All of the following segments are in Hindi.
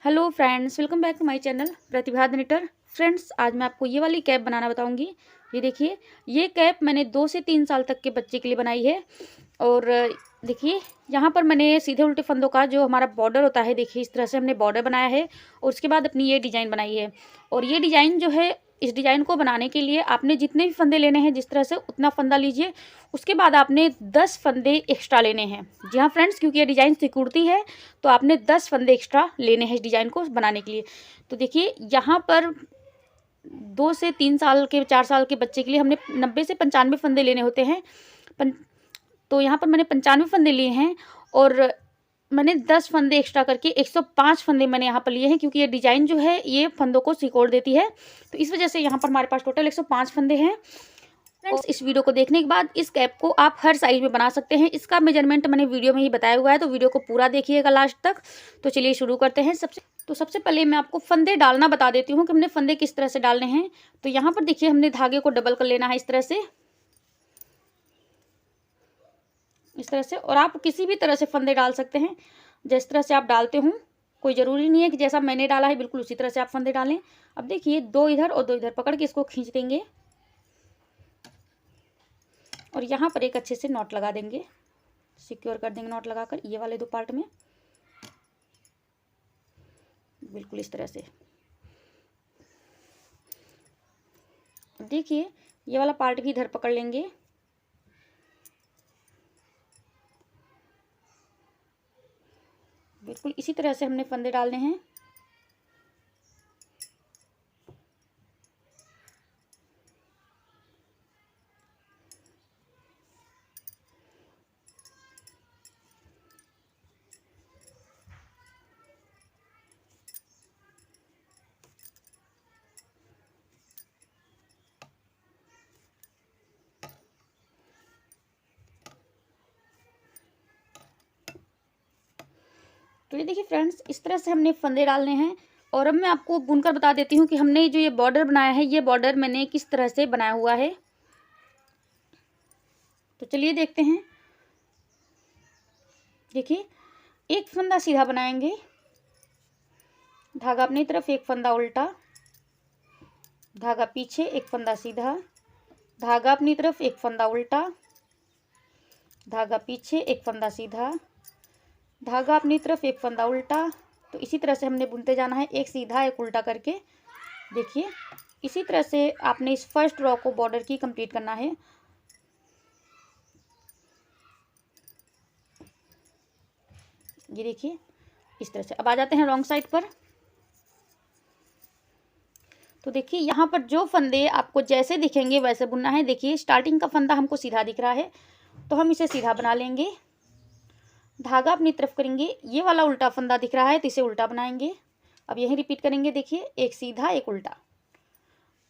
Hello friends, welcome back to my channel Pratibha निटर। फ्रेंड्स, आज मैं आपको ये वाली कैप बनाना बताऊंगी। ये देखिए, ये कैप मैंने 2 से 3 साल तक के बच्चे के लिए बनाई है। और देखिए, यहाँ पर मैंने सीधे उल्टे फंदों का जो हमारा बॉर्डर होता है, देखिए इस तरह से हमने बॉर्डर बनाया है। और उसके बाद अपनी ये डिज़ाइन बनाई है। और ये डिज़ाइन जो है, इस डिज़ाइन को बनाने के लिए आपने जितने भी फंदे लेने हैं, जिस तरह से उतना फंदा लीजिए। उसके बाद आपने 10 फंदे एक्स्ट्रा लेने हैं। जी हाँ फ्रेंड्स, क्योंकि ये डिज़ाइन सिक्योरिटी है, तो आपने 10 फंदे एक्स्ट्रा लेने हैं इस डिज़ाइन को बनाने के लिए। तो देखिए, यहाँ पर 2 से 3 साल के 4 साल के बच्चे के लिए हमने 90 से 95 फंदे लेने होते हैं। तो यहाँ पर मैंने 95 फंदे लिए हैं। और मैंने 10 फंदे एक्स्ट्रा करके 105 फंदे मैंने यहाँ पर लिए हैं, क्योंकि ये डिज़ाइन जो है ये फंदों को सिकोड़ देती है। तो इस वजह से यहाँ पर हमारे पास टोटल 105 फंदे हैं। फ्रेंड्स, इस वीडियो को देखने के बाद इस कैप को आप हर साइज में बना सकते हैं। इसका मेजरमेंट मैंने वीडियो में ही बताया हुआ है, तो वीडियो को पूरा देखिएगा लास्ट तक। तो चलिए शुरू करते हैं। सबसे पहले मैं आपको फंदे डालना बता देती हूँ कि हमने फंदे किस तरह से डालने हैं। तो यहाँ पर देखिए, हमने धागे को डबल कर लेना है इस तरह से, इस तरह से। और आप किसी भी तरह से फंदे डाल सकते हैं, जिस तरह से आप डालते हो। कोई ज़रूरी नहीं है कि जैसा मैंने डाला है बिल्कुल उसी तरह से आप फंदे डालें। अब देखिए, 2 इधर और 2 इधर पकड़ के इसको खींच देंगे। और यहाँ पर एक अच्छे से नॉट लगा देंगे, सिक्योर कर देंगे नॉट लगाकर ये वाले 2 पार्ट में, बिल्कुल इस तरह से। देखिए, ये वाला पार्ट भी इधर पकड़ लेंगे। बिल्कुल इसी तरह से हमने फंदे डालने हैं। तो ये देखिए फ्रेंड्स, इस तरह से हमने फंदे डालने हैं। और अब मैं आपको बुनकर बता देती हूँ कि हमने जो ये बॉर्डर बनाया है, ये बॉर्डर मैंने किस तरह से बनाया हुआ है। तो चलिए देखते हैं। देखिए, एक फंदा सीधा बनाएंगे, धागा अपनी तरफ, एक फंदा उल्टा, धागा पीछे, एक फंदा सीधा, धागा अपनी तरफ, एक फंदा उल्टा, धागा पीछे, एक फंदा सीधा, धागा अपनी तरफ, एक फंदा उल्टा। तो इसी तरह से हमने बुनते जाना है, एक सीधा एक उल्टा करके। देखिए, इसी तरह से आपने इस फर्स्ट रो को बॉर्डर की कंप्लीट करना है। ये देखिए, इस तरह से। अब आ जाते हैं रॉन्ग साइड पर। तो देखिए, यहाँ पर जो फंदे आपको जैसे दिखेंगे वैसे बुनना है। देखिए, स्टार्टिंग का फंदा हमको सीधा दिख रहा है, तो हम इसे सीधा बना लेंगे। धागा अपनी तरफ करेंगे, ये वाला उल्टा फंदा दिख रहा है तो इसे उल्टा बनाएंगे। अब यही रिपीट करेंगे। देखिए, एक सीधा एक उल्टा।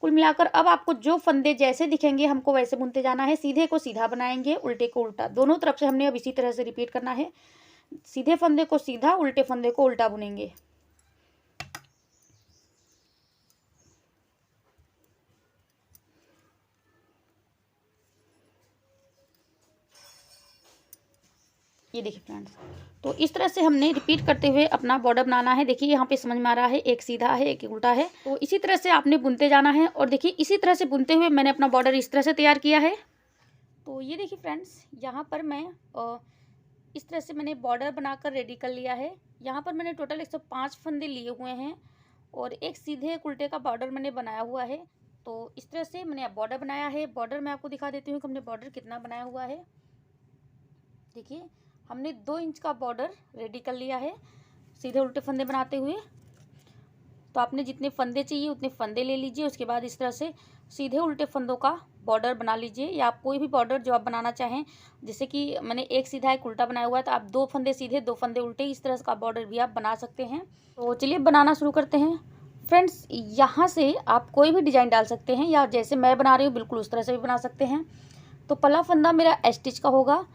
कुल मिलाकर अब आपको जो फंदे जैसे दिखेंगे हमको वैसे बुनते जाना है। सीधे को सीधा बनाएंगे, उल्टे को उल्टा, दोनों तरफ से हमने अब इसी तरह से रिपीट करना है। सीधे फंदे को सीधा, उल्टे फंदे को उल्टा बुनेंगे। ये देखिए फ्रेंड्स, तो इस तरह से हमने रिपीट करते हुए अपना बॉर्डर बनाना है। देखिए, यहाँ पे समझ में आ रहा है, एक सीधा है एक उल्टा है। तो इसी तरह से आपने बुनते जाना है। और देखिए, इसी तरह से बुनते हुए मैंने अपना बॉर्डर इस तरह से तैयार किया है। तो ये देखिए फ्रेंड्स, यहाँ पर मैं इस तरह से मैंने बॉर्डर बनाकर रेडी कर लिया है। यहाँ पर मैंने टोटल 105 फंदे लिए हुए हैं। और एक सीधे एक उल्टे का बॉर्डर मैंने बनाया हुआ है। तो इस तरह से मैंने बॉर्डर बनाया है। बॉर्डर मैं आपको दिखा देती हूँ कि हमने बॉर्डर कितना बनाया हुआ है। देखिए, हमने 2 इंच का बॉर्डर रेडी कर लिया है सीधे उल्टे फंदे बनाते हुए। तो आपने जितने फंदे चाहिए उतने फंदे ले लीजिए। उसके बाद इस तरह से सीधे उल्टे फंदों का बॉर्डर बना लीजिए, या आप कोई भी बॉर्डर जो आप बनाना चाहें। जैसे कि मैंने एक सीधा एक उल्टा बनाया हुआ है, तो आप 2 फंदे सीधे 2 फंदे उल्टे, इस तरह का बॉर्डर भी आप बना सकते हैं। तो चलिए बनाना शुरू करते हैं। फ्रेंड्स, यहाँ से आप कोई भी डिज़ाइन डाल सकते हैं, या जैसे मैं बना रही हूँ बिल्कुल उस तरह से भी बना सकते हैं। तो पहला फंदा मेरा स्टिच का होगा।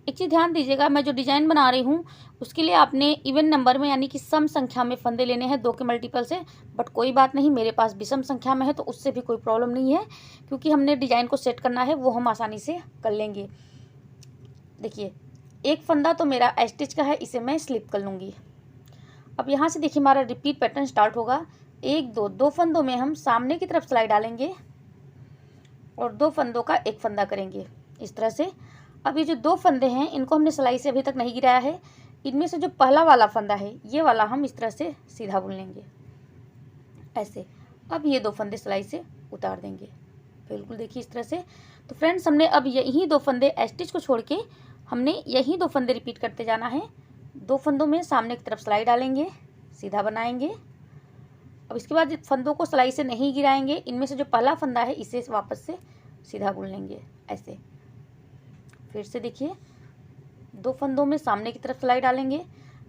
एक चीज़ ध्यान दीजिएगा, मैं जो डिज़ाइन बना रही हूँ उसके लिए आपने इवन नंबर में, यानी कि सम संख्या में फंदे लेने हैं, 2 के मल्टीपल से। बट कोई बात नहीं, मेरे पास विषम संख्या में है तो उससे भी कोई प्रॉब्लम नहीं है, क्योंकि हमने डिज़ाइन को सेट करना है, वो हम आसानी से कर लेंगे। देखिए, एक फंदा तो मेरा स्टिच का है, इसे मैं स्लिप कर लूँगी। अब यहाँ से देखिए हमारा रिपीट पैटर्न स्टार्ट होगा। 1 2 2 फंदों में हम सामने की तरफ सिलाई डालेंगे और 2 फंदों का एक फंदा करेंगे इस तरह से। अब ये जो 2 फंदे हैं इनको हमने सिलाई से अभी तक नहीं गिराया है। इनमें से जो पहला वाला फंदा है ये वाला हम इस तरह से सीधा बुन लेंगे ऐसे। अब ये 2 फंदे सिलाई से उतार देंगे, बिल्कुल देखिए इस तरह से। तो फ्रेंड्स हमने अब यही 2 फंदे स्टिच को छोड़ के हमने यही 2 फंदे रिपीट करते जाना है। 2 फंदों में सामने की तरफ सिलाई डालेंगे, सीधा बनाएंगे। अब इसके बाद फंदों को सिलाई से नहीं गिराएंगे। इनमें से जो पहला फंदा है इसे वापस से सीधा बुन लेंगे ऐसे। फिर से देखिए 2 फंदों में सामने की तरफ सिलाई डालेंगे,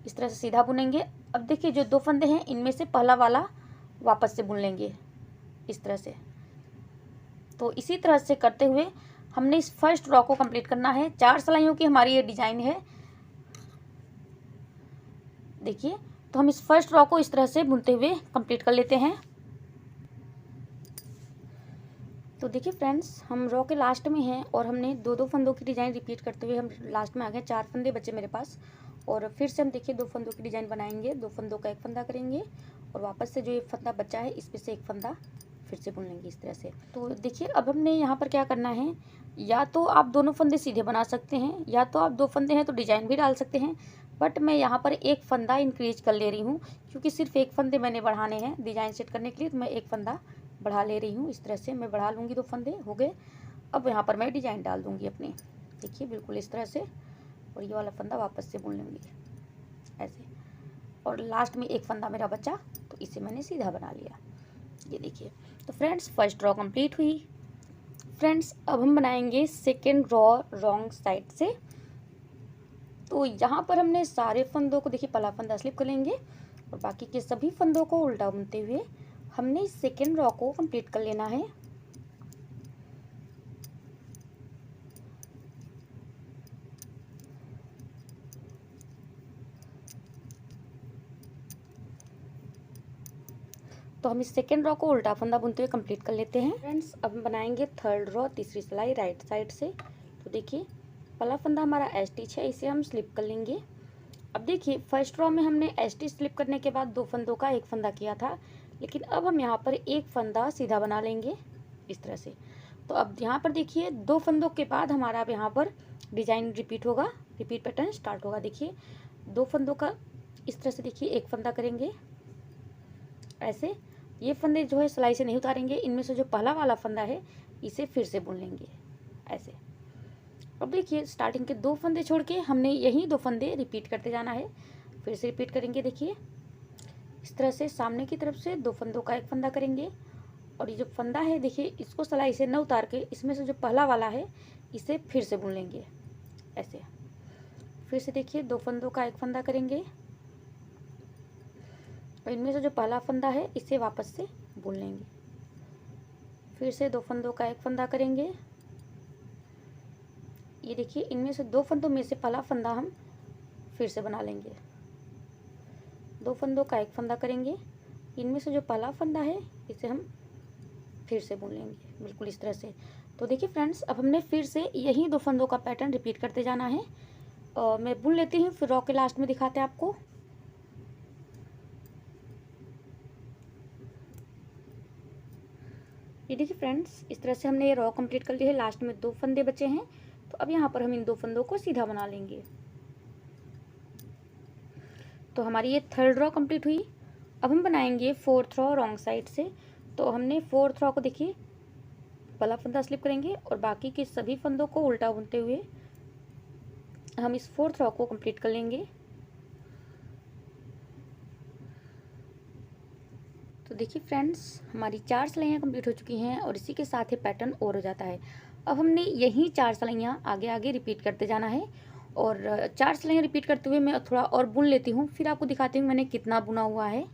इस तरह से सीधा बुनेंगे। अब देखिए जो 2 फंदे हैं इनमें से पहला वाला वापस से बुन लेंगे इस तरह से। तो इसी तरह से करते हुए हमने इस फर्स्ट रो को कंप्लीट करना है। 4 सिलाइयों की हमारी ये डिजाइन है देखिए। तो हम इस फर्स्ट रो को इस तरह से बुनते हुए कंप्लीट कर लेते हैं। तो देखिए फ्रेंड्स हम रो के लास्ट में हैं और हमने 2 फंदों की डिजाइन रिपीट करते हुए हम लास्ट में आ गए। 4 फंदे बचे मेरे पास और फिर से हम देखिए 2 फंदों की डिजाइन बनाएंगे। 2 फंदों का एक फंदा करेंगे और वापस से जो एक फंदा बचा है इसमें से एक फंदा फिर से बुन लेंगे इस तरह से। तो देखिए अब हमने यहाँ पर क्या करना है, या तो आप दोनों फंदे सीधे बना सकते हैं या तो आप 2 फंदे हैं तो डिजाइन भी डाल सकते हैं। बट मैं यहाँ पर एक फंदा इंक्रीज कर ले रही हूँ क्योंकि सिर्फ एक फंदे मैंने बढ़ाने हैं डिजाइन सेट करने के लिए। तो मैं एक फंदा बढ़ा ले रही हूँ इस तरह से। मैं बढ़ा लूँगी, 2 फंदे हो गए। अब यहाँ पर मैं डिजाइन डाल दूँगी अपनी, देखिए बिल्कुल इस तरह से। और ये वाला फंदा वापस से बुन लूँगी ऐसे। और लास्ट में एक फंदा मेरा बचा तो इसे मैंने सीधा बना लिया, ये देखिए। तो फ्रेंड्स फर्स्ट रो कंप्लीट हुई। फ्रेंड्स अब हम बनाएंगे सेकेंड रो रॉन्ग साइड से। तो यहाँ पर हमने सारे फंदों को देखिए पहला फंदा स्लिप कर लेंगे और बाकी के सभी फंदों को उल्टा बुनते हुए हमने सेकेंड रो को कंप्लीट कर लेना है। तो हम इस सेकेंड रो को उल्टा फंदा बुनते हुए कंप्लीट कर लेते हैं। फ्रेंड्स अब हम बनाएंगे थर्ड रो तीसरी सिलाई राइट साइड से। तो देखिए पहला फंदा हमारा स्टिच है, इसे हम स्लिप कर लेंगे। अब देखिए फर्स्ट रो में हमने स्टिच स्लिप करने के बाद 2 फंदों का एक फंदा किया था, लेकिन अब हम यहाँ पर एक फंदा सीधा बना लेंगे इस तरह से। तो अब यहाँ पर देखिए 2 फंदों के बाद हमारा अब यहाँ पर डिजाइन रिपीट होगा, रिपीट पैटर्न स्टार्ट होगा। देखिए 2 फंदों का इस तरह से देखिए एक फंदा करेंगे ऐसे। ये फंदे जो है सिलाई से नहीं उतारेंगे, इनमें से जो पहला वाला फंदा है इसे फिर से बुन लेंगे ऐसे। अब देखिए स्टार्टिंग के 2 फंदे छोड़ के हमने यही 2 फंदे रिपीट करते जाना है। फिर से रिपीट करेंगे देखिए इस तरह से। सामने की तरफ से 2 फंदों का एक फंदा करेंगे और ये जो फंदा है देखिए इसको सिलाई से न उतार के इसमें से जो पहला वाला है इसे फिर से बुन लेंगे ऐसे। फिर से देखिए 2 फंदों का एक फंदा करेंगे और इनमें से जो पहला फंदा है इसे वापस से बुन लेंगे। फिर से 2 फंदों का एक फंदा करेंगे, ये देखिए इनमें से 2 फंदों में से पहला फंदा हम फिर से बना लेंगे। 2 फंदों का एक फंदा करेंगे, इनमें से जो पहला फंदा है इसे हम फिर से बुन लेंगे बिल्कुल इस तरह से। तो देखिए फ्रेंड्स अब हमने फिर से यही 2 फंदों का पैटर्न रिपीट करते जाना है। मैं बुन लेती हूँ फिर रो के लास्ट में दिखाते हैं आपको। ये देखिए फ्रेंड्स इस तरह से हमने ये रो कंप्लीट कर ली है। लास्ट में 2 फंदे बचे हैं तो अब यहाँ पर हम इन 2 फंदों को सीधा बना लेंगे। तो हमारी ये थर्ड रो कंप्लीट हुई। अब हम बनाएंगे 4th रो रॉन्ग साइड से। तो हमने 4th रो को देखिए पहला फंदा स्लिप करेंगे और बाकी के सभी फंदों को उल्टा बुनते हुए हम इस 4th रो को कंप्लीट कर लेंगे। तो देखिए फ्रेंड्स हमारी 4 सिलाइयाँ कंप्लीट हो चुकी हैं और इसी के साथ ही पैटर्न और हो जाता है। अब हमने यही 4 सिलाइयाँ आगे आगे रिपीट करते जाना है और 4 सिलाइयाँ रिपीट करते हुए मैं थोड़ा और बुन लेती हूँ, फिर आपको दिखाती हूँ मैंने कितना बुना हुआ है।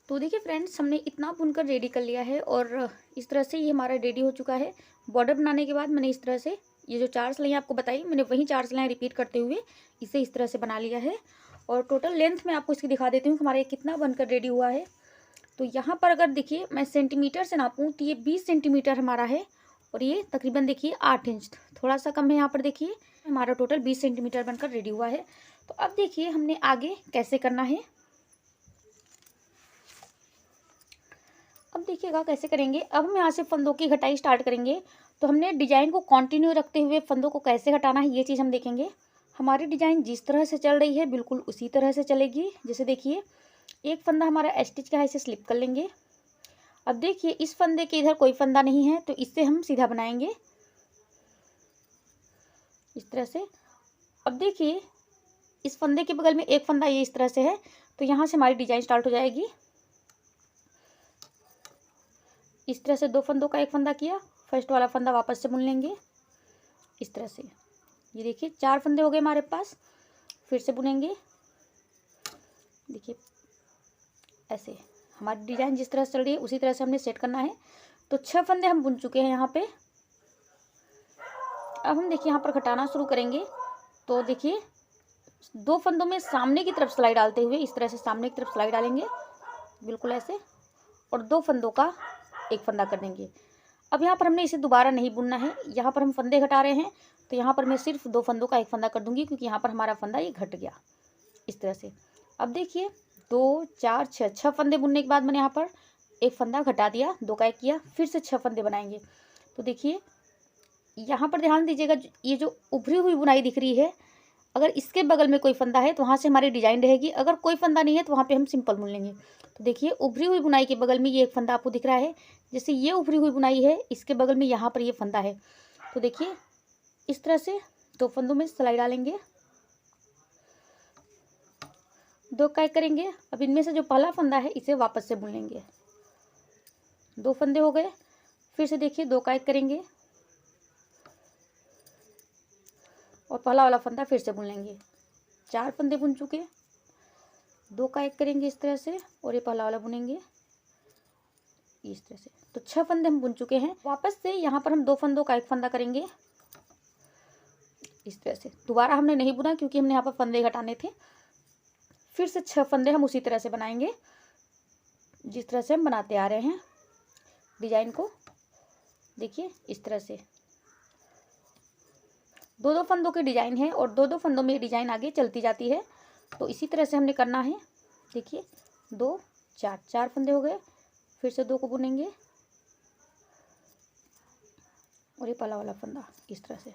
तो देखिए फ्रेंड्स हमने इतना बुनकर रेडी कर लिया है और इस तरह से ये हमारा रेडी हो चुका है। बॉर्डर बनाने के बाद मैंने इस तरह से ये जो 4 सिलाइयाँ आपको बताई मैंने वही 4 सिलाइयाँ रिपीट करते हुए इसे इस तरह से बना लिया है। और टोटल लेंथ में आपको इसकी दिखा देती हूँ हमारा ये कितना बनकर रेडी हुआ है। तो यहाँ पर अगर देखिए मैं सेंटीमीटर से नापूँ तो ये 20 सेंटीमीटर हमारा है और ये तकरीबन देखिए 8 इंच, थोड़ा सा कम है। यहाँ पर देखिए हमारा टोटल 20 सेंटीमीटर बनकर रेडी हुआ है। तो अब देखिए हमने आगे कैसे करना है। अब देखिएगा कैसे करेंगे। अब हम यहाँ से फंदों की घटाई स्टार्ट करेंगे। तो हमने डिजाइन को कंटिन्यू रखते हुए फंदों को कैसे घटाना है ये चीज़ हम देखेंगे। हमारी डिजाइन जिस तरह से चल रही है बिल्कुल उसी तरह से चलेगी। जैसे देखिए एक फंदा हमारा स्टिच का है, इसे स्लिप कर लेंगे। अब देखिए इस फंदे के इधर कोई फंदा नहीं है तो इससे हम सीधा बनाएंगे इस तरह से। अब देखिए इस फंदे के बगल में एक फंदा ये इस तरह से है, तो यहाँ से हमारी डिजाइन स्टार्ट हो जाएगी। इस तरह से 2 फंदों का एक फंदा किया, फर्स्ट वाला फंदा वापस से बुन लेंगे इस तरह से। ये देखिए 4 फंदे हो गए हमारे पास, फिर से बुनेंगे। देखिए ऐसे हमारी डिजाइन जिस तरह से चल रही है उसी तरह से हमने सेट करना है। तो 6 फंदे हम बुन चुके हैं यहाँ पे। अब हम देखिए यहाँ पर घटाना शुरू करेंगे। तो देखिए 2 फंदों में सामने की तरफ सिलाई डालते हुए इस तरह से सामने की तरफ सिलाई डालेंगे बिल्कुल ऐसे, और 2 फंदों का एक फंदा कर देंगे। अब यहाँ पर हमने इसे दोबारा नहीं बुनना है, यहाँ पर हम फंदे घटा रहे हैं तो यहाँ पर मैं सिर्फ 2 फंदों का एक फंदा कर दूंगी, क्योंकि यहाँ पर हमारा फंदा ये घट गया इस तरह से। अब देखिए 2 4 6 फंदे बुनने के बाद मैंने यहाँ पर एक फंदा घटा दिया, 2 का एक किया, फिर से 6 फंदे बनाएंगे। तो देखिए यहाँ पर ध्यान दीजिएगा, ये जो उभरी हुई बुनाई दिख रही है, अगर इसके बगल में कोई फंदा है तो वहाँ से हमारी डिजाइन रहेगी, अगर कोई फंदा नहीं है तो वहाँ पे हम सिंपल बुन लेंगे। तो देखिए उभरी हुई बुनाई के बगल में ये एक फंदा आपको दिख रहा है, जैसे ये उभरी हुई बुनाई है इसके बगल में यहाँ पर ये फंदा है। तो देखिए इस तरह से 2 फंदों में सिलाई डालेंगे, 2 का एक करेंगे। अब इनमें से जो पहला फंदा है इसे वापस से बुन लेंगे, 2 फंदे हो गए, फिर से देखिए 2 का एक करेंगे और पहला वाला फंदा फिर से बुन लेंगे। 4 फंदे बुन चुके, 2 का एक करेंगे इस तरह से और ये पहला वाला बुनेंगे इस तरह से। तो 6 फंदे हम बुन चुके हैं। वापस से यहाँ पर हम 2 फंदों का एक फंदा करेंगे इस तरह से। दोबारा हमने नहीं बुना क्योंकि हमने यहाँ पर फंदे घटाने थे। फिर से 6 फंदे हम उसी तरह से बनाएंगे जिस तरह से हम बनाते आ रहे हैं डिजाइन को। देखिए इस तरह से 2-2 फंदों की डिजाइन है और 2-2 फंदों में डिजाइन आगे चलती जाती है। तो इसी तरह से हमने करना है। देखिए 2 4 फंदे हो गए, फिर से 2 को बुनेंगे और ये पहला वाला फंदा इस तरह से।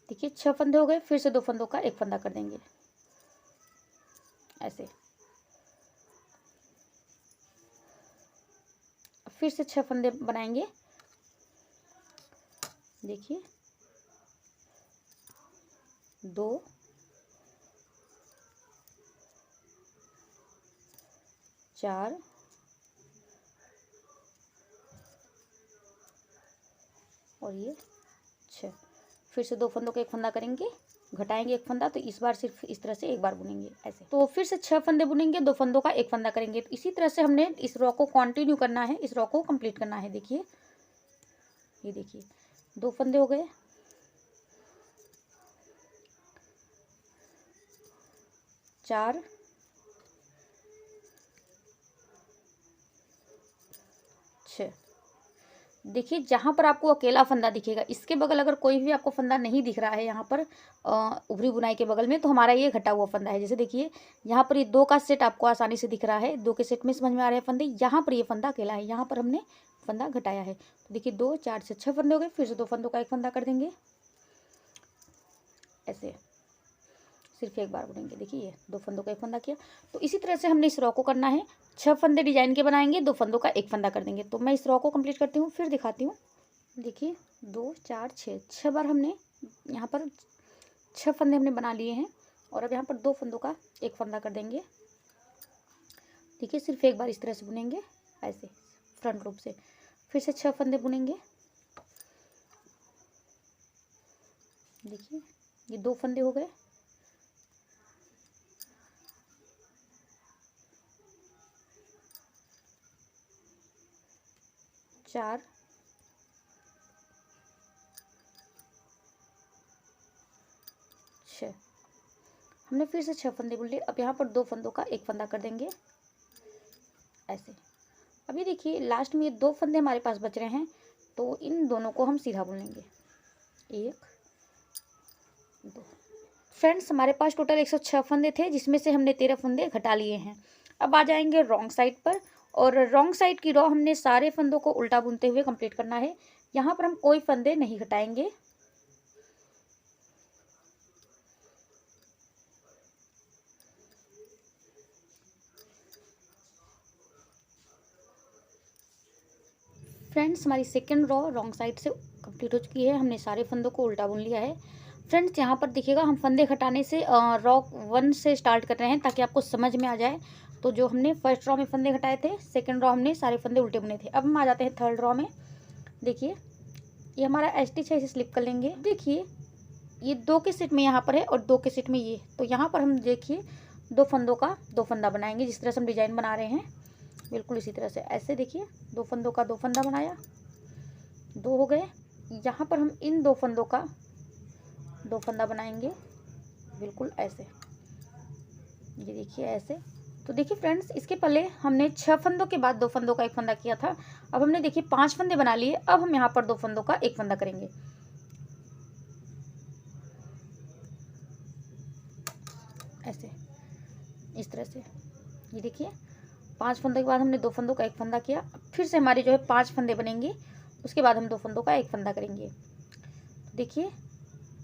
देखिए 6 फंदे हो गए, फिर से 2 फंदों का एक फंदा कर देंगे ऐसे। फिर से 6 फंदे बनाएंगे। देखिए 2 4 और ये 6, फिर से 2 फंदों का एक फंदा करेंगे, घटाएंगे एक फंदा, तो इस बार सिर्फ इस तरह से एक बार बुनेंगे ऐसे। तो फिर से 6 फंदे बुनेंगे, 2 फंदों का एक फंदा करेंगे। तो इसी तरह से हमने इस रॉ को कंटिन्यू करना है, इस रॉ को कंप्लीट करना है। देखिए ये देखिए 2 फंदे हो गए, 4 6। देखिए जहाँ पर आपको अकेला फंदा दिखेगा, इसके बगल अगर कोई भी आपको फंदा नहीं दिख रहा है यहाँ पर उभरी बुनाई के बगल में, तो हमारा ये घटा हुआ फंदा है। जैसे देखिए यहाँ पर ये 2 का सेट आपको आसानी से दिख रहा है, 2 के सेट में समझ में आ रहे हैं फंदे। यहाँ पर ये फंदा अकेला है, यहाँ पर हमने फंदा घटाया है। तो देखिए 2 4 से 6 फंदे हो गए, फिर से 2 फंदों का एक फंदा कर देंगे ऐसे, सिर्फ एक बार बुनेंगे। देखिए ये 2 फंदों का एक फंदा किया। तो इसी तरह से हमने इस रॉ को करना है। 6 फंदे डिजाइन के बनाएंगे, 2 फंदों का एक फंदा कर देंगे। तो मैं इस रॉ को कंप्लीट करती हूँ, फिर दिखाती हूँ। देखिए 2 4 6 बार हमने यहाँ पर 6 फंदे हमने बना लिए हैं और अब यहाँ पर 2 फंदों का एक फंदा कर देंगे। देखिए सिर्फ एक बार इस तरह से बुनेंगे ऐसे फ्रंट लूप से, फिर से 6 फंदे बुनेंगे। देखिए ये 2 फंदे हो गए, 4 6, हमने फिर से 6 फंदे बुन लिए। अब यहाँ पर 2 फंदों का एक फंदा कर देंगे ऐसे। अभी देखिए लास्ट में ये 2 फंदे हमारे पास बच रहे हैं, तो इन दोनों को हम सीधा बुन लेंगे 1 2। फ्रेंड्स हमारे पास टोटल 106 फंदे थे, जिसमें से हमने 13 फंदे घटा लिए हैं। अब आ जाएंगे रॉन्ग साइड पर और रॉन्ग साइड की रॉ हमने सारे फंदों को उल्टा बुनते हुए कंप्लीट करना है। यहाँ पर हम कोई फंदे नहीं घटाएंगे। फ्रेंड्स, हमारी सेकेंड रॉ रॉन्ग साइड से कंप्लीट हो चुकी है। हमने सारे फंदों को उल्टा बुन लिया है। फ्रेंड्स, यहाँ पर देखिएगा हम फंदे घटाने से रॉ 1 से स्टार्ट कर रहे हैं ताकि आपको समझ में आ जाए। तो जो हमने फर्स्ट रॉ में फंदे घटाए थे, सेकंड रॉ हमने सारे फंदे उल्टे बुने थे। अब हम आ जाते हैं थर्ड रॉ में। देखिए ये हमारा स्टिच है, इसे स्लिप कर लेंगे। देखिए ये 2 के सेट में यहाँ पर है और 2 के सेट में ये, तो यहाँ पर हम देखिए 2 फंदों का 2 फंदा बनाएंगे। जिस तरह से हम डिजाइन बना रहे हैं बिल्कुल इसी तरह से, ऐसे देखिए 2 फंदों का 2 फंदा बनाया, 2 हो गए। यहाँ पर हम इन 2 फंदों का 2 फंदा बनाएंगे बिल्कुल ऐसे, ये देखिए ऐसे। तो देखिए फ्रेंड्स, इसके पहले हमने 6 फंदों के बाद 2 फंदों का 1 फंदा किया था। अब हमने देखिए 5 फंदे बना लिए। अब हम यहाँ पर 2 फंदों का 1 फंदा करेंगे ऐसे, इस तरह से। ये देखिए 5 फंदों के बाद हमने 2 फंदों का 1 फंदा किया। फिर से हमारे जो है 5 फंदे बनेंगे, उसके बाद हम 2 फंदों का 1 फंदा करेंगे। देखिए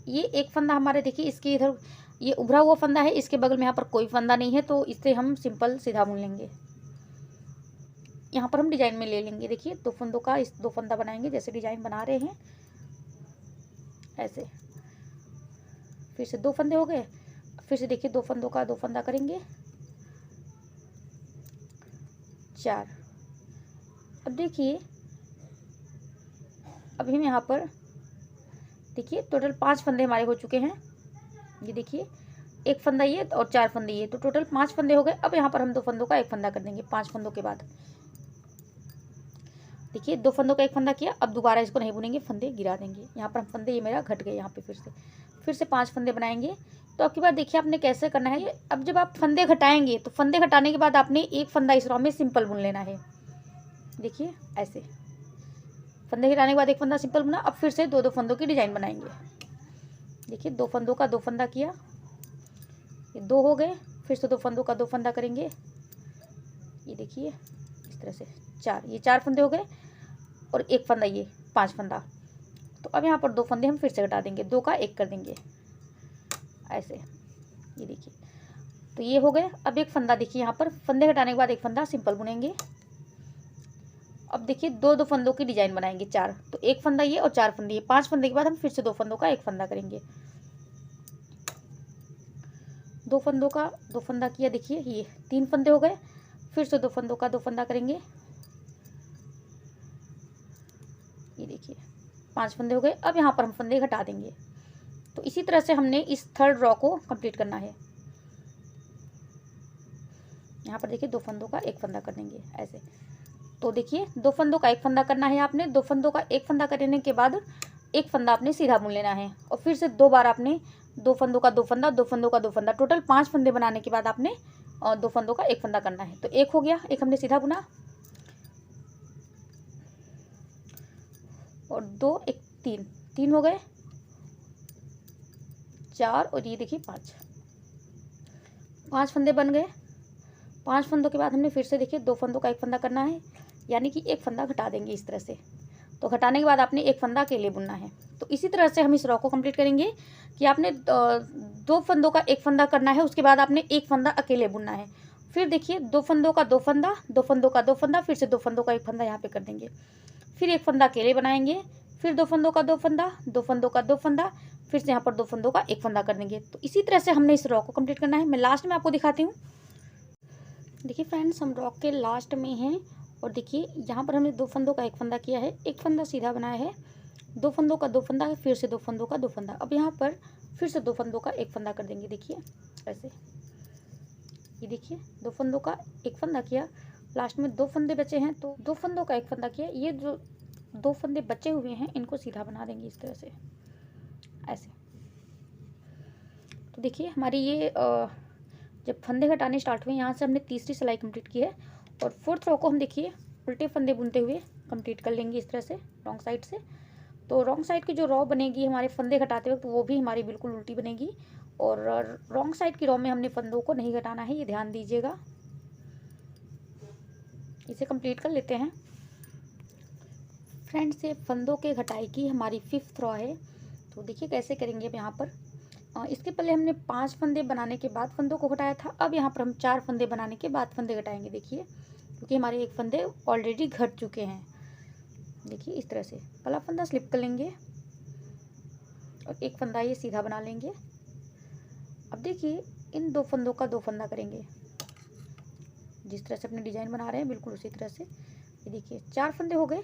ये 1 फंदा हमारे, देखिए इसके इधर ये उभरा हुआ फंदा है, इसके बगल में यहाँ पर कोई फंदा नहीं है, तो इससे हम सिंपल सीधा बुन लेंगे। यहाँ पर हम डिजाइन में ले लेंगे। देखिए 2 फंदों का 2 फंदा बनाएंगे जैसे डिजाइन बना रहे हैं ऐसे। फिर से 2 फंदे हो गए। फिर से देखिए 2 फंदों का 2 फंदा करेंगे, 4। अब देखिए अभी हम यहाँ पर देखिए टोटल 5 फंदे हमारे हो चुके हैं। ये देखिए 1 फंदा ये और 4 फंदे ये, तो टोटल 5 फंदे हो गए। अब यहाँ पर हम 2 फंदों का 1 फंदा कर देंगे 5 फंदों के बाद। देखिए 2 फंदों का 1 फंदा किया। अब दोबारा इसको नहीं बुनेंगे, फंदे गिरा देंगे। यहाँ पर हम फंदे, ये मेरा घट गए यहाँ पे, फिर से 5 फंदे बनाएंगे। तो अब की बार देखिए आपने कैसे करना है। अब जब आप फंदे घटाएंगे तो फंदे घटाने के बाद आपने 1 फंदा इस रॉ में सिंपल बुन लेना है। देखिए ऐसे फंदे घटाने के बाद 1 फंदा सिंपल बुना। अब फिर से 2-2 फंदों की डिजाइन बनाएंगे। देखिए 2 फंदों का 2 फंदा किया, ये 2 हो गए। फिर से 2 फंदों का 2 फंदा करेंगे। ये देखिए इस तरह से 4, ये 4 फंदे हो गए और 1 फंदा, ये 5 फंदा। तो अब यहाँ पर 2 फंदे हम फिर से घटा देंगे, 2 का 1 कर देंगे ऐसे। ये देखिए तो ये हो गए। अब 1 फंदा, देखिए यहाँ पर फंदे घटाने के बाद 1 फंदा सिंपल बुनेंगे। अब देखिए 2-2 फंदों की डिजाइन बनाएंगे 4, तो 1 फंदा ये और 4 फंदे ये। 5 फंदे के बाद हम फिर से 2 फंदों का 1 फंदा करेंगे। 2 फंदों का 2 फंदा किया, देखिए ये 3 फंदे हो गए। फिर से 2 फंदों का 2 फंदा करेंगे। ये देखिए 5 फंदे हो गए। अब यहाँ पर हम फंदे घटा देंगे। तो इसी तरह से हमने इस थर्ड रॉ को कंप्लीट करना है। यहाँ पर देखिए 2 फंदों का 1 फंदा कर देंगे ऐसे। तो देखिए 2 फंदों का 1 फंदा करना है आपने। 2 फंदों का 1 फंदा करने के बाद 1 फंदा आपने सीधा बुन लेना है और फिर से 2 बार आपने 2 फंदों का 2 फंदा, 2 फंदों का 2 फंदा, टोटल 5 फंदे बनाने के बाद आपने 2 फंदों का 1 फंदा करना है। तो 1 हो गया, 1 हमने सीधा बुना और 2, 1, 3 हो गए, 4 और ये देखिए 5 फंदे बन गए। 5 फंदों के बाद हमने फिर से देखिए 2 फंदों का 1 फंदा करना है, यानी कि 1 फंदा घटा देंगे इस तरह से। तो घटाने के बाद आपने 1 फंदा अकेले बुनना है। तो इसी तरह से हम इस रॉ को कंप्लीट करेंगे कि आपने 2 फंदों का 1 फंदा करना है, उसके बाद आपने 1 फंदा अकेले बुनना है। फिर देखिए 2 फंदों का 2 फंदा, 2 फंदों का 2 फंदा, फिर से 2 फंदों का 1 फंदा यहाँ पे कर देंगे। फिर 1 फंदा अकेले बनाएंगे, फिर 2 फंदों का 2 फंदा, 2 फंदों का 2 फंदा, फिर से यहाँ पर 2 फंदों का 1 फंदा कर देंगे। तो इसी तरह से हमने इस रॉ को कंप्लीट करना है। मैं लास्ट में आपको दिखाती हूँ। देखिए फ्रेंड्स, हम रॉ के लास्ट में हैं और देखिए यहाँ पर हमने 2 फंदों का 1 फंदा किया है, 1 फंदा सीधा बनाया है, 2 फंदों का 2 फंदा, फिर से 2 फंदों का 2 फंदा। अब यहाँ पर फिर से 2 फंदों का 1 फंदा कर देंगे। देखिए ऐसे, ये देखिए 2 फंदों का 1 फंदा किया, लास्ट में 2 फंदे बचे हैं तो 2 फंदों का 1 फंदा किया। ये जो 2 फंदे बचे हुए हैं इनको सीधा बना देंगे इस तरह से ऐसे। तो देखिए हमारी ये जब फंदे घटाने स्टार्ट हुए, यहाँ से हमने तीसरी सिलाई कंप्लीट की है और 4th रो को हम देखिए उल्टे फंदे बुनते हुए कंप्लीट कर लेंगे इस तरह से रॉन्ग साइड से। तो रॉन्ग साइड की जो रॉ बनेगी हमारे फंदे घटाते वक्त, वो भी हमारी बिल्कुल उल्टी बनेगी। और रॉन्ग साइड की रॉ में हमने फंदों को नहीं घटाना है, ये ध्यान दीजिएगा इसे कंप्लीट कर लेते हैं। फ्रेंड्स, ये फंदों के घटाई की हमारी 5th रॉ है। तो देखिए कैसे करेंगे अब यहाँ पर। इसके पहले हमने 5 फंदे बनाने के बाद फंदों को घटाया था। अब यहाँ पर हम 4 फंदे बनाने के बाद फंदे घटाएंगे। देखिए, क्योंकि हमारे एक फंदे ऑलरेडी घट चुके हैं। देखिए इस तरह से पहला फंदा स्लिप कर लेंगे और एक फंदा ये सीधा बना लेंगे। अब देखिए इन 2 फंदों का 2 फंदा करेंगे। जिस तरह से अपने डिजाइन बना रहे हैं बिल्कुल उसी तरह से। ये देखिए 4 फंदे हो गए।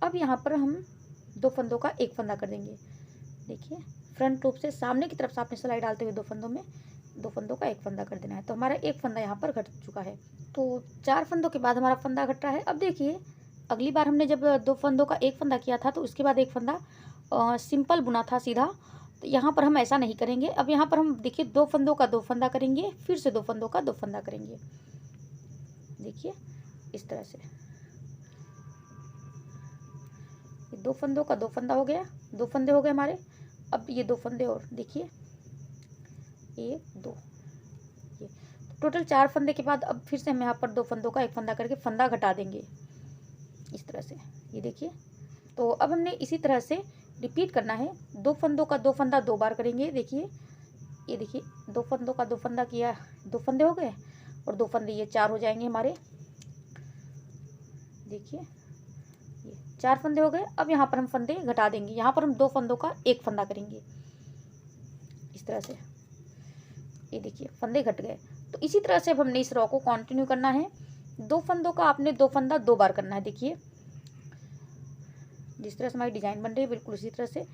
अब यहाँ पर हम 2 फंदों का 1 फंदा कर देंगे। देखिए फ्रंट लूप से सामने की तरफ से आपने सिलाई डालते हुए 2 फंदों में 2 फंदों का 1 फंदा कर देना है। तो हमारा 1 फंदा यहाँ पर घट चुका है। तो 4 फंदों के बाद हमारा फंदा घट रहा है। अब देखिए अगली बार हमने जब 2 फंदों का 1 फंदा किया था तो उसके बाद 1 फंदा सिंपल बुना था सीधा। तो यहाँ पर हम ऐसा नहीं करेंगे। अब यहाँ पर हम देखिए 2 फंदों का 2 फंदा करेंगे, फिर से 2 फंदों का 2 फंदा करेंगे। देखिए इस तरह से 2 फंदों का 2 फंदा हो गया, 2 फंदे हो गए हमारे। अब ये 2 फंदे और देखिए 1 2, ये टोटल 4 फंदे के बाद अब फिर से हम यहाँ पर 2 फंदों का 1 फंदा करके फंदा घटा देंगे इस तरह से। ये देखिए, तो अब हमने इसी तरह से रिपीट करना है। 2 फंदों का 2 फंदा 2 बार करेंगे। देखिए ये देखिए 2 फंदों का 2 फंदा किया, 2 फंदे हो गए और 2 फंदे ये 4 हो जाएंगे हमारे। देखिए ये 4 फंदे हो गए। अब यहाँ पर हम फंदे घटा देंगे। यहाँ पर हम 2 फंदों का 1 फंदा करेंगे इस तरह से। ये देखिए फंदे घट गए। तो इसी तरह से अब हमने इस रॉ को कंटिन्यू करना है। 2 फंदों का आपने 2 फंदा 2 बार करना है। देखिए जिस तरह से हमारी डिजाइन बन रही है बिल्कुल उसी तरह से।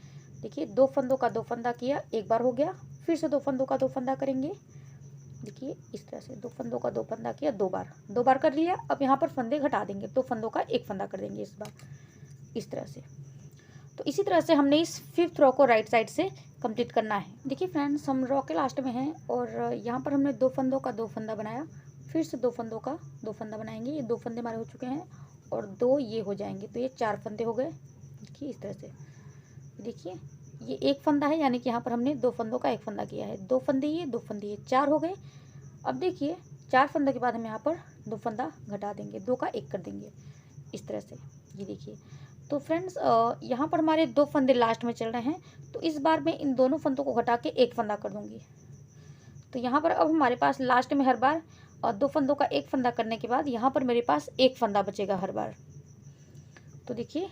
देखिए 2 फंदों का 2 फंदा किया, 1 बार हो गया, फिर से 2 फंदों का 2 फंदा करेंगे। देखिए इस तरह से 2 फंदों का 2 फंदा किया, 2 बार कर लिया। अब यहाँ पर फंदे घटा देंगे, 2 फंदों का 1 फंदा कर देंगे इस बार इस तरह से। तो इसी तरह से हमने इस 5th रॉ को राइट साइड से कंप्लीट करना है। देखिए फ्रेंड्स, हम रॉ के लास्ट में हैं और यहाँ पर हमने 2 फंदों का 2 फंदा बनाया, फिर से 2 फंदों का 2 फंदा बनाएंगे। ये 2 फंदे हमारे हो चुके हैं और 2 ये हो जाएंगे, तो ये 4 फंदे हो गए। देखिए इस तरह से। देखिए ये 1 फंदा है, यानी कि यहाँ पर हमने 2 फंदों का 1 फंदा किया है। 2 फंदे ये 2 फंदे ये 4 हो गए। अब देखिए 4 फंदों के बाद हम यहाँ पर 2 फंदा घटा देंगे, 2 का 1 कर देंगे इस तरह से। ये देखिए, तो फ्रेंड्स यहाँ पर हमारे 2 फंदे लास्ट में चल रहे हैं। तो इस बार मैं इन दोनों फंदों को घटा के 1 फंदा कर दूंगी। तो यहाँ पर अब हमारे पास लास्ट में हर बार 2 फंदों का 1 फंदा करने के बाद यहाँ पर मेरे पास 1 फंदा बचेगा हर बार। तो देखिए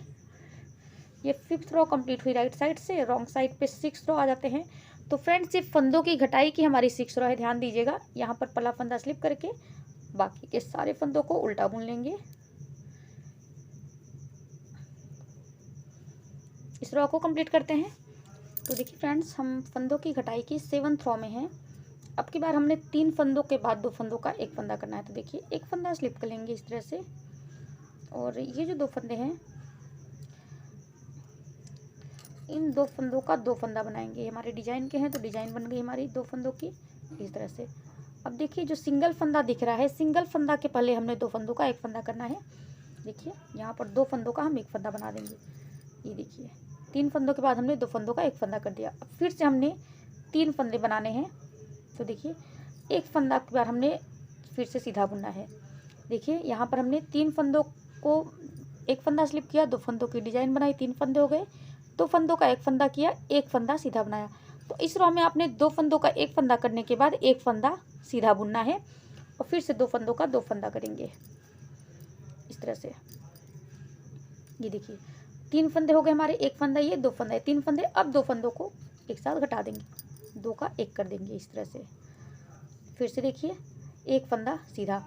ये 5th रॉ कंप्लीट हुई राइट साइड से। रॉन्ग साइड पे 6th रॉ आ जाते हैं। तो फ्रेंड्स ये फंदों की घटाई की हमारी 6th रॉ है, ध्यान दीजिएगा। यहाँ पर पहला फंदा स्लिप करके बाकी के सारे फंदों को उल्टा बुन लेंगे। इस रॉ को कंप्लीट करते हैं। तो देखिए फ्रेंड्स, हम फंदों की घटाई की 7th रॉ में हैं। अब की बार हमने 3 फंदों के बाद 2 फंदों का 1 फंदा करना है। तो देखिए 1 फंदा स्लिप कर लेंगे इस तरह से और ये जो 2 फंदे हैं इन 2 फंदों का 2 फंदा बनाएंगे। हमारे डिजाइन के हैं तो डिजाइन बन गई हमारी 2 फंदों की इस तरह से। अब देखिए जो सिंगल फंदा दिख रहा है, सिंगल फंदा के पहले हमने 2 फंदों का 1 फंदा करना है। देखिए यहाँ पर 2 फंदों का हम 1 फंदा बना देंगे। ये देखिए 3 फंदों के बाद हमने 2 फंदों का 1 फंदा कर दिया। अब फिर से हमने 3 फंदे बनाने हैं। तो देखिए 1 फंदा के बाद हमने फिर से सीधा बुनना है। देखिए यहाँ पर हमने 3 फंदों को 1 फंदा स्लिप किया, 2 फंदों की डिजाइन बनाई, 3 फंदे हो गए। 2 फंदों का 1 फंदा किया, 1 फंदा सीधा बनाया। तो इस रॉ में आपने 2 फंदों का 1 फंदा करने के बाद 1 फंदा सीधा बुनना है और फिर से 2 फंदों का 2 फंदा करेंगे इस तरह से। ये देखिए 3 फंदे हो गए हमारे, 1 फंदा ये, 2 फंदा ये, 3 फंदे। अब 2 फंदों को एक साथ घटा देंगे, 2 का 1 कर देंगे इस तरह से। फिर से देखिए 1 फंदा सीधा।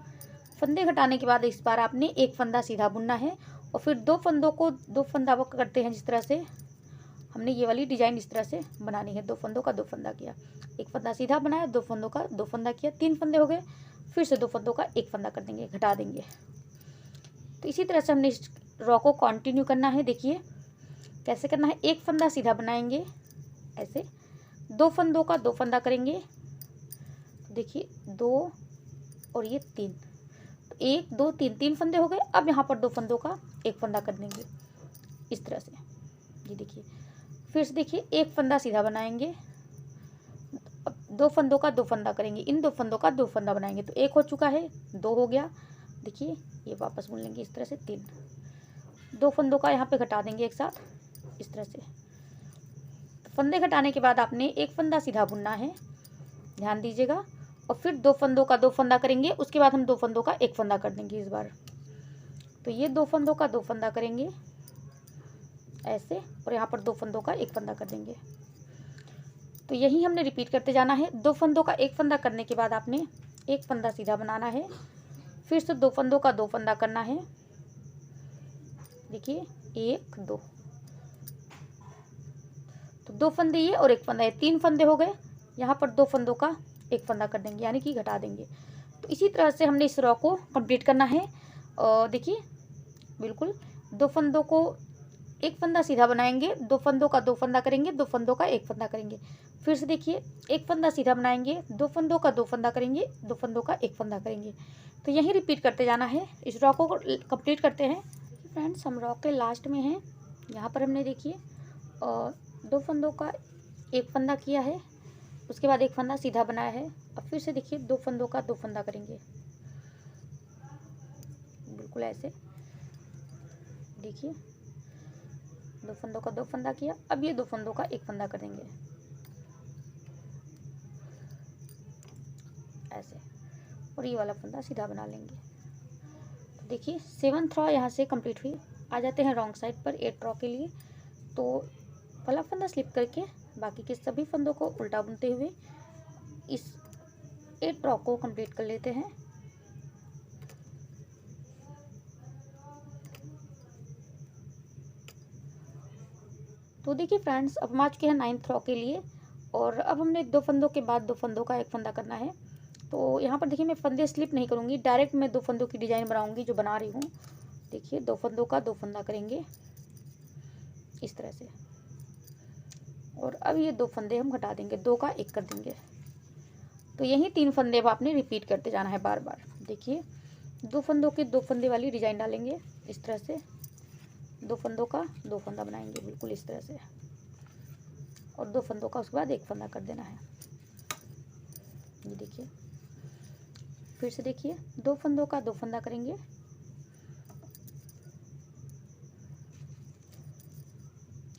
फंदे घटाने के बाद इस बार आपने 1 फंदा सीधा बुनना है और फिर 2 फंदों को 2 फंदा करते हैं। जिस तरह से हमने ये वाली डिजाइन इस तरह से बनानी है। 2 फंदों का 2 फंदा किया, 1 फंदा सीधा बनाया, 2 फंदों का 2 फंदा किया, 3 फंदे हो गए। फिर से 2 फंदों का 1 फंदा कर देंगे, घटा देंगे। तो इसी तरह से हमने इस रॉ को कंटिन्यू करना है। देखिए कैसे करना है। 1 फंदा सीधा बनाएंगे ऐसे, 2 फंदों का 2 फंदा करेंगे। देखिए 2 और ये 3, तो 1 2 3 फंदे हो गए। अब यहाँ पर 2 फंदों का 1 फंदा कर देंगे इस तरह से। ये देखिए फिर से देखिए 1 फंदा सीधा बनाएंगे, अब 2 फंदों का 2 फंदा करेंगे। इन 2 फंदों का 2 फंदा बनाएंगे। तो 1 हो चुका है, 2 हो गया। देखिए ये वापस बुन लेंगे इस तरह से 3, 2 फंदों का यहाँ पे घटा देंगे एक साथ इस तरह से। फंदे घटाने के बाद आपने एक फंदा सीधा बुनना है, ध्यान दीजिएगा, और फिर 2 फंदों का 2 फंदा करेंगे। उसके बाद हम 2 फंदों का 1 फंदा कर देंगे इस बार। तो ये 2 फंदों का 2 फंदा करेंगे ऐसे, और यहाँ पर 2 फंदों का 1 फंदा कर देंगे। तो यही हमने रिपीट करते जाना है। 2 फंदों का 1 फंदा करने के बाद आपने 1 फंदा सीधा बनाना है, फिर से 2 फंदों का 2 फंदा करना है। देखिए 1 2, तो 2 फंदे ये और 1 फंदा ये, 3 फंदे हो गए। यहाँ पर 2 फंदों का 1 फंदा कर देंगे, यानी कि घटा देंगे। तो इसी तरह से हमने इस रॉ को कंप्लीट करना है। और देखिए बिल्कुल 2 फंदों को 1 फंदा सीधा बनाएंगे, 2 फंदों का 2 फंदा करेंगे, 2 फंदों का 1 फंदा करेंगे। फिर से देखिए 1 फंदा सीधा बनाएंगे, 2 फंदों का 2 फंदा करेंगे, 2 फंदों का 1 फंदा करेंगे। तो यही रिपीट करते जाना है। इस रॉ को कंप्लीट करते हैं। फ्रेंड्स हम रॉ के लास्ट में हैं। यहाँ पर हमने देखिए 2 फंदों का 1 फंदा किया है, उसके बाद 1 फंदा सीधा बनाया है। अब फिर से देखिए 2 फंदों का 2 फंदा करेंगे, बिल्कुल ऐसे। देखिए 2 फंदों का 2 फंदा किया, अब ये 2 फंदों का 1 फंदा कर देंगे ऐसे, और ये वाला फंदा सीधा बना लेंगे। तो देखिए 7th रॉ यहाँ से कंप्लीट हुई। आ जाते हैं रॉन्ग साइड पर 8th रॉ के लिए। तो पहला फंदा स्लिप करके बाकी के सभी फंदों को उल्टा बुनते हुए इस 8th रॉ को कंप्लीट कर लेते हैं। तो देखिए फ्रेंड्स अब हम आ चुके हैं 9th रॉ के लिए, और अब हमने 2 फंदों के बाद 2 फंदों का 1 फंदा करना है। तो यहाँ पर देखिए मैं फंदे स्लिप नहीं करूँगी, डायरेक्ट मैं 2 फंदों की डिज़ाइन बनाऊँगी जो बना रही हूँ। देखिए 2 फंदों का 2 फंदा करेंगे इस तरह से, और अब ये 2 फंदे हम घटा देंगे, 2 का 1 कर देंगे। तो यही 3 फंदे अब आपने रिपीट करते जाना है बार बार। देखिए 2 फंदों के 2 फंदे वाली डिज़ाइन डालेंगे इस तरह से, 2 फंदों का 2 फंदा बनाएंगे बिल्कुल इस तरह से, और 2 फंदों का उसके बाद 1 फंदा कर देना है। ये देखिए फिर से देखिए 2 फंदों का 2 फंदा करेंगे,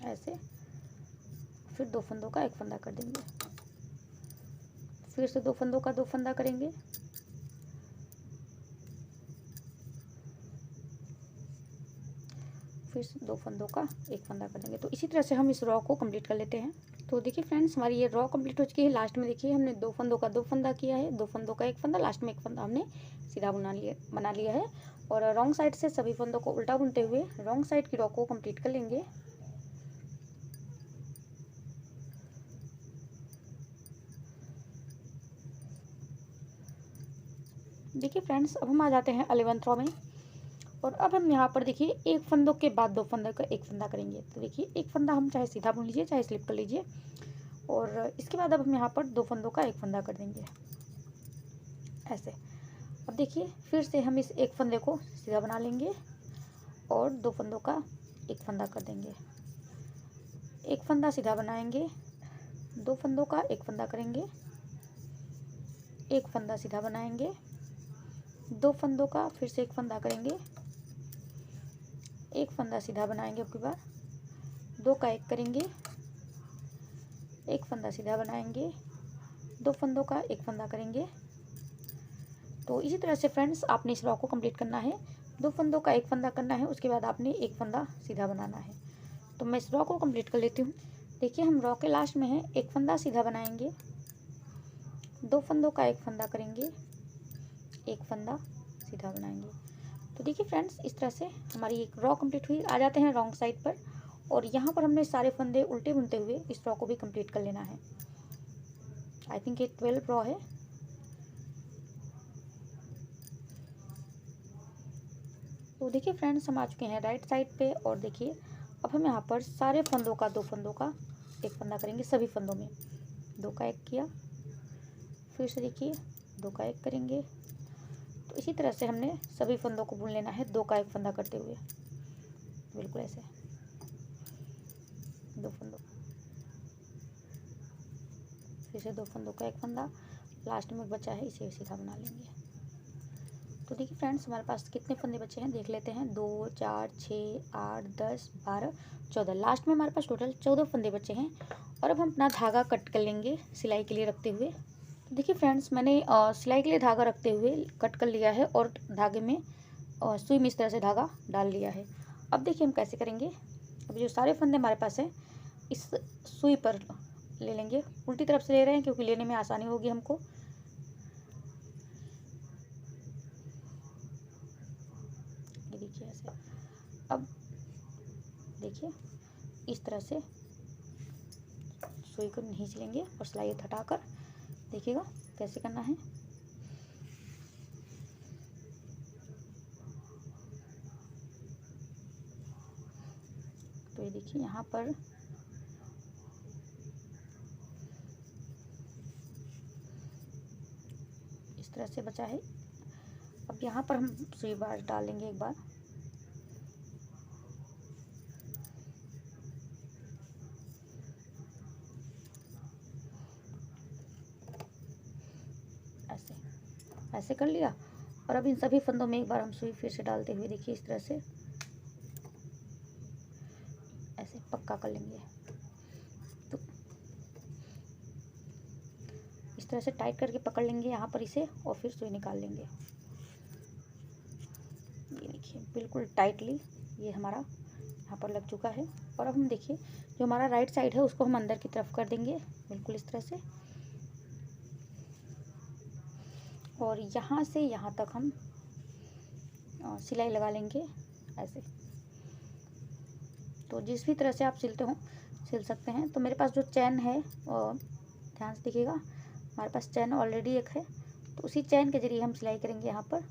ऐसे, फिर 2 फंदों का 1 फंदा कर देंगे, फिर से 2 फंदों का 2 फंदा करेंगे, फिर से 2 फंदों का 1 फंदा कर देंगे। तो इसी तरह से हम इस रॉ को कंप्लीट कर लेते हैं। तो देखिए फ्रेंड्स हमारी ये रॉ कंप्लीट हो चुकी है। लास्ट में देखिए हमने 2 फंदों का 2 फंदा किया है, 2 फंदों का 1 फंदा, लास्ट में 1 फंदा हमने सीधा बना लिया है। और रॉन्ग साइड से सभी फंदों को उल्टा बुनते हुए रॉन्ग साइड की रॉ को कंप्लीट कर लेंगे। देखिए फ्रेंड्स अब हम आ जाते हैं 11th रॉ में, और अब हम यहाँ पर देखिए 1 फंदों के बाद 2 फंदों का 1 फंदा करेंगे। तो देखिए 1 फंदा हम चाहे सीधा बुन लीजिए चाहे स्लिप कर लीजिए, और इसके बाद अब हम यहाँ पर 2 फंदों का 1 फंदा कर देंगे ऐसे। अब देखिए फिर से हम इस 1 फंदे को सीधा बना लेंगे और 2 फंदों का 1 फंदा कर देंगे, 1 फंदा सीधा बनाएंगे, 2 फंदों का 1 फंदा करेंगे, 1 फंदा सीधा बनाएंगे, 2 फंदों का फिर से 1 फंदा करेंगे, 1 फंदा सीधा बनाएंगे, उसके बाद 2 का 1 करेंगे, 1 फंदा सीधा बनाएंगे, 2 फंदों का 1 फंदा करेंगे। तो इसी तरह से फ्रेंड्स आपने इस रॉ को कंप्लीट करना है। 2 फंदों का 1 फंदा करना है, उसके बाद आपने 1 फंदा सीधा बनाना है। तो मैं इस रॉ को कंप्लीट कर लेती हूँ। देखिए हम रॉ के लास्ट में हैं, 1 फंदा सीधा बनाएंगे, 2 फंदों का 1 फंदा करेंगे, 1 फंदा सीधा बनाएंगे। तो देखिए फ्रेंड्स इस तरह से हमारी एक रॉ कंप्लीट हुई। आ जाते हैं रॉन्ग साइड पर, और यहाँ पर हमने सारे फंदे उल्टे बुनते हुए इस रॉ को भी कंप्लीट कर लेना है। आई थिंक ये 12 रॉ है। तो देखिए फ्रेंड्स हम आ चुके हैं राइट साइड पे, और देखिए अब हम यहाँ पर सारे फंदों का 2 फंदों का 1 फंदा करेंगे, सभी फंदों में 2 का 1 किया, फिर से देखिए 2 का 1 करेंगे। तो इसी तरह से हमने सभी फंदों को बुन लेना है 2 का 1 फंदा करते हुए, बिल्कुल ऐसे 2 फंदों, फिर से 2 फंदों का 1 फंदा, लास्ट में बचा है इसे सीधा बना लेंगे। तो देखिए फ्रेंड्स, हमारे पास कितने फंदे बचे हैं देख लेते हैं। 2 4 6 8 10 12 14, लास्ट में हमारे पास टोटल 14 फंदे बचे हैं। और अब हम अपना धागा कट कर लेंगे सिलाई के लिए रखते हुए। तो देखिए फ्रेंड्स, मैंने सिलाई के लिए धागा रखते हुए कट कर लिया है और धागे में सुई में इस तरह से धागा डाल लिया है। अब देखिए हम कैसे करेंगे। अब जो सारे फंदे हमारे पास हैं इस सुई पर ले लेंगे। उल्टी तरफ से ले रहे हैं क्योंकि लेने में आसानी होगी हमको। ये देखिए ऐसे। अब देखिए इस तरह से सुई को खींच लेंगे और सिलाई हटाकर देखिएगा कैसे करना है। तो ये देखिए यहाँ पर इस तरह से बचा है। अब यहाँ पर हम सुई बार डालेंगे एक बार। ऐसे ऐसे कर लिया। और अब इन सभी फंदों में एक बार हम सुई फिर से डालते हुए देखिए इस तरह से ऐसे पक्का कर लेंगे। तो इस तरह से टाइट करके पकड़ लेंगे यहाँ पर इसे और फिर सुई निकाल लेंगे। ये देखिए बिल्कुल टाइटली ये हमारा यहाँ पर लग चुका है। और अब हम देखिए जो हमारा राइट साइड है उसको हम अंदर की तरफ कर देंगे बिल्कुल इस तरह से। और यहाँ से यहाँ तक हम सिलाई लगा लेंगे ऐसे। तो जिस भी तरह से आप सिलते हो सिल सकते हैं। तो मेरे पास जो चैन है ध्यान से देखिएगा, हमारे पास चैन ऑलरेडी एक है। तो उसी चैन के जरिए हम सिलाई करेंगे यहाँ पर।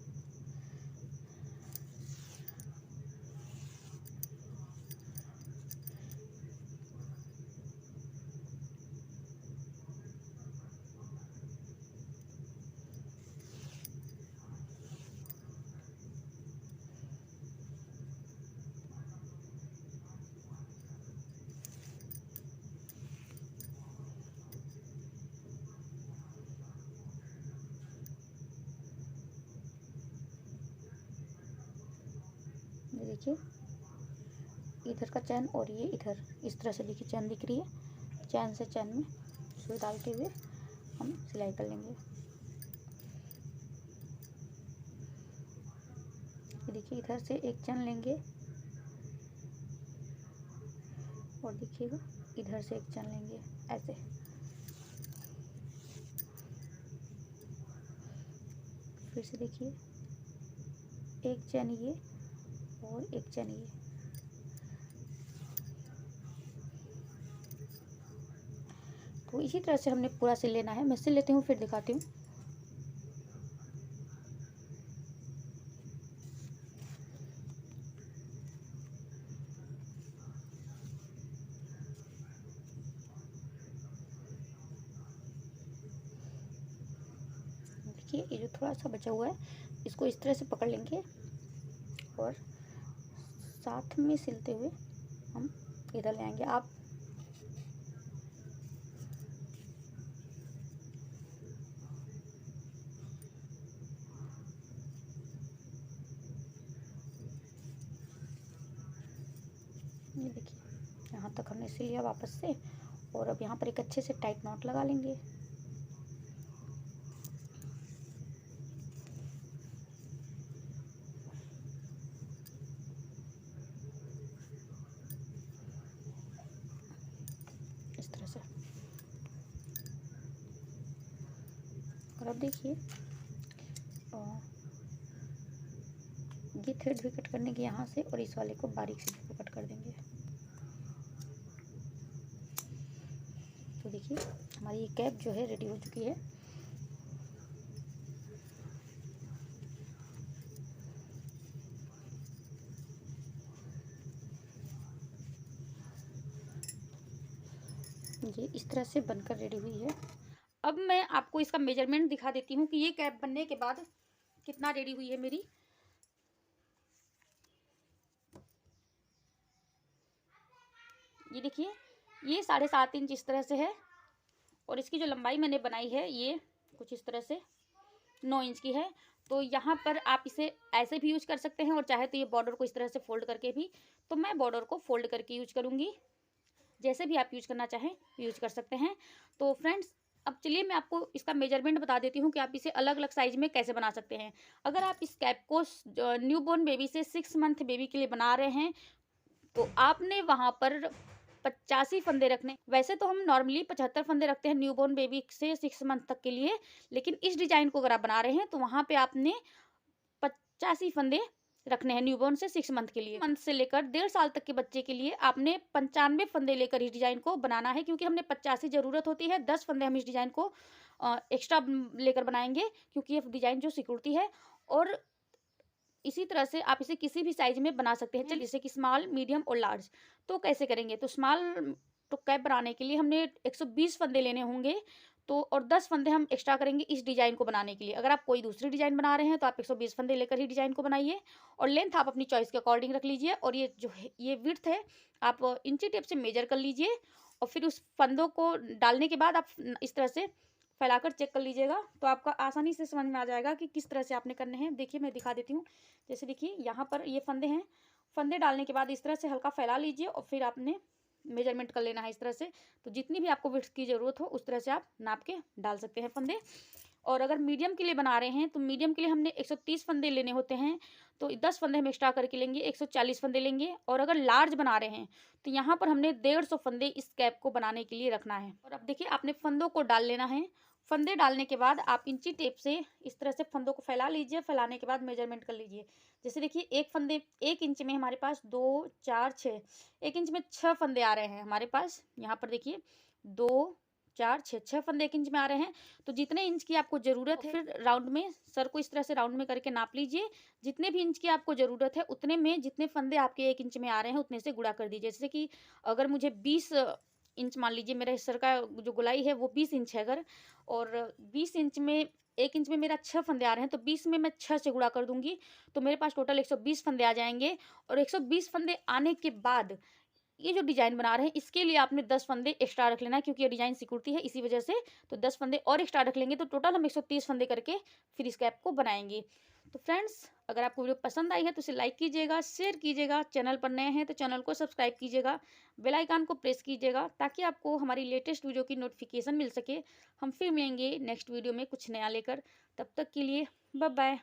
ये देखिए इधर का चैन और ये इधर इस तरह से देखिए चैन दिख रही है। चैन से चैन में सुई डालते हुए हम सिलाई कर लेंगे। ये देखिए इधर से एक चैन लेंगे और देखिएगा इधर से एक चैन लेंगे ऐसे। फिर से देखिए एक चैन ये और एक चैन ये। तो इसी तरह से हमने पूरा सिल लेना है। मैं सिल लेती हूँ फिर दिखाती हूँ। देखिए ये जो थोड़ा सा बचा हुआ है इसको इस तरह से पकड़ लेंगे और साथ में सिलते हुए हम इधर ले आएंगे। आप ये देखिए यहाँ तक हमने सिल लिया वापस से। और अब यहाँ पर एक अच्छे से टाइट नॉट लगा लेंगे। इस तरह से। और अब देखिए ये थ्रेड भी कट करने के यहाँ से और इस वाले को बारीक से कट कर देंगे। तो देखिए हमारी ये कैप जो है रेडी हो चुकी है। ये इस तरह से बनकर रेडी हुई है। अब मैं आपको इसका मेजरमेंट दिखा देती हूँ कि ये कैप बनने के बाद कितना रेडी हुई है मेरी। ये देखिए ये 7.5 इंच इस तरह से है। और इसकी जो लंबाई मैंने बनाई है ये कुछ इस तरह से 9 इंच की है। तो यहाँ पर आप इसे ऐसे भी यूज कर सकते हैं और चाहे तो ये बॉर्डर को इस तरह से फोल्ड करके भी, तो मैं बॉर्डर को फोल्ड करके यूज करूँगी। जैसे भी आप यूज करना चाहें यूज कर सकते हैं। तो फ्रेंड्स अब चलिए मैं आपको इसका मेजरमेंट बता देती हूँ कि आप इसे अलग अलग साइज में कैसे बना सकते हैं। अगर आप इस कैप को न्यूबॉर्न बेबी से 6 मंथ बेबी के लिए बना रहे हैं तो आपने वहाँ पर 85 फंदे रखने। वैसे तो हम नॉर्मली 75 फंदे रखते हैं न्यूबॉर्न बेबी से 6 मंथ तक के लिए, लेकिन इस डिजाइन को अगर आप बना रहे हैं तो वहाँ पे आपने 85 फंदे रखने हैं न्यूबॉर्न से 6 मंथ के लिए। मंथ से लेकर 1.5 साल तक के बच्चे के लिए आपने 95 फंदे लेकर इस डिजाइन को बनाना है, क्योंकि हमने 85 जरूरत होती है। 10 फंदे हम इस डिजाइन को एक्स्ट्रा लेकर बनाएंगे, क्योंकि ये डिजाइन जो सिक्योरिटी है। और इसी तरह से आप इसे किसी भी साइज में बना सकते हैं, जैसे कि स्मॉल, मीडियम और लार्ज। तो कैसे करेंगे, तो स्मॉल तो कैप बनाने के लिए हमने 120 फंदे लेने होंगे, तो और 10 फंदे हम एक्स्ट्रा करेंगे इस डिजाइन को बनाने के लिए। अगर आप कोई दूसरी डिजाइन बना रहे हैं तो आप 120 फंदे लेकर ही डिजाइन को बनाइए। और लेंथ आप अपनी चॉइस के अकॉर्डिंग रख लीजिए। और ये जो है ये विड्थ है आप इंची टेप से मेजर कर लीजिए, और फिर उस फंदों को डालने के बाद आप इस तरह से फैलाकर चेक कर लीजिएगा, तो आपका आसानी से समझ में आ जाएगा कि किस तरह से आपने करने हैं। देखिए मैं दिखा देती हूँ। जैसे देखिए यहाँ पर ये फंदे हैं, फंदे डालने के बाद इस तरह से हल्का फैला लीजिए और फिर आपने मेजरमेंट कर लेना है इस तरह से। तो जितनी भी आपको विड्थ की ज़रूरत हो उस तरह से आप नाप के डाल सकते हैं फंदे। और अगर मीडियम के लिए बना रहे हैं तो मीडियम के लिए हमने 130 फंदे लेने होते हैं, तो 10 फंदे हम एक्स्ट्रा करके लेंगे, 140 फंदे लेंगे। और अगर लार्ज बना रहे हैं तो यहाँ पर हमने 150 फंदे इस कैप को बनाने के लिए रखना है। और अब देखिए आपने फंदों को डाल लेना है। फंदे डालने के बाद आप इंची टेप से इस तरह से फंदों को फैला लीजिए। फैलाने के बाद मेजरमेंट कर लीजिए। जैसे देखिए एक फंदे 1 इंच में हमारे पास 2 4 6, 1 इंच में 6 फंदे आ रहे हैं हमारे पास। यहाँ पर देखिए 2 4 6 फंदे 1 इंच में आ रहे हैं। तो जितने इंच की आपको ज़रूरत है फिर राउंड में सर को इस तरह से राउंड में करके नाप लीजिए। जितने भी इंच की आपको ज़रूरत है उतने में जितने फंदे आपके 1 इंच में आ रहे हैं उतने से गुणा कर दीजिए। जैसे कि अगर मुझे 20 इंच मान लीजिए, मेरे सर का जो गोलाई है वो 20 इंच है अगर, और 20 इंच में 1 इंच में मेरा 6 फंदे आ रहे हैं, तो 20 में मैं 6 से गुणा कर दूंगी, तो मेरे पास टोटल 120 फंदे आ जाएंगे। और 120 फंदे आने के बाद ये जो डिजाइन बना रहे हैं इसके लिए आपने 10 फंदे एक्स्ट्रा रख लेना है, क्योंकि ये डिजाइन सिक्योरिटी है इसी वजह से। तो 10 फंदे और एक्स्ट्रा रख लेंगे तो टोटल हम 130 फंदे करके फिर इस कैप को बनाएंगे। तो फ्रेंड्स अगर आपको वीडियो पसंद आई है तो इसे लाइक कीजिएगा, शेयर कीजिएगा, चैनल पर नए हैं तो चैनल को सब्सक्राइब कीजिएगा, बेल आइकन को प्रेस कीजिएगा, ताकि आपको हमारी लेटेस्ट वीडियो की नोटिफिकेशन मिल सके। हम फिर मिलेंगे नेक्स्ट वीडियो में कुछ नया लेकर। तब तक के लिए बाय बाय।